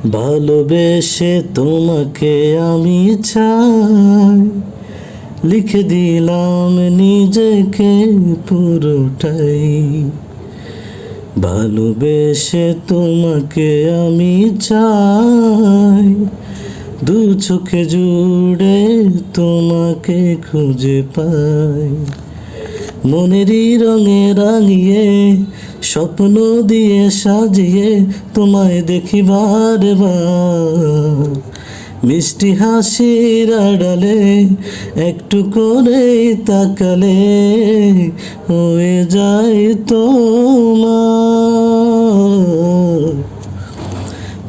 ভালোবেসে তোমাকে আমি চাই, লিখে দিলাম নিজেকে পুরোটাই। ভালোবেসে তোমাকে আমি চাই, দু চোখে জুড়ে তোমাকে খুঁজে পাই। মনেরই রঙে রাঙিয়ে, স্বপ্ন দিয়ে সাজিয়ে তোমায় দেখি বারে বার। মিষ্টি হাসির আড়ালে একটু করে তাকালে হয়ে যায় তোমার।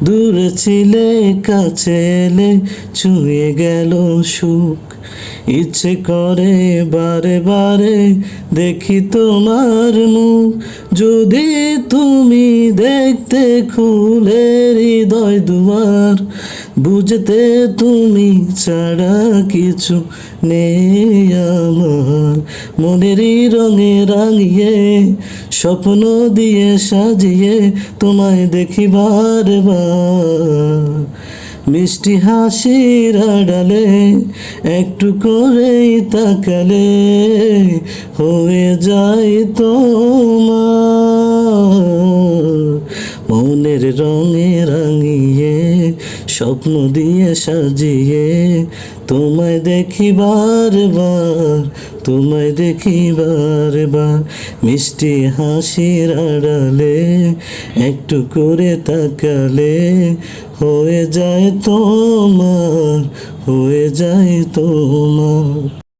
দূরে ছিলে কাছে এলে ছুঁয়ে গেল সুখ, ইচ্ছে করে বারে বারে দেখি তোমার মুখ। যদি তুমি দেখতে খুলে হৃদয় দুয়ার, বুঝতে তুমি ছাড়া কিছু নেই আমার। মনেরই রঙে রাঙিয়ে, স্বপ্ন দিয়ে সাজিয়ে তোমায় দেখি বারে বার। মিষ্টি হাসির আড়ালে একটু করেই তাকালে হয়ে যায় তোমার। মনের রঙে রাঙিয়ে, স্বপ্ন দিয়ে সাজিয়ে তোমায় দেখি বারবার, তোমায় দেখি বারবার। মিষ্টি হাসির আড়ালে একটু করে তাকালে হয়ে যায় তোমার, হয়ে যায় তোমার।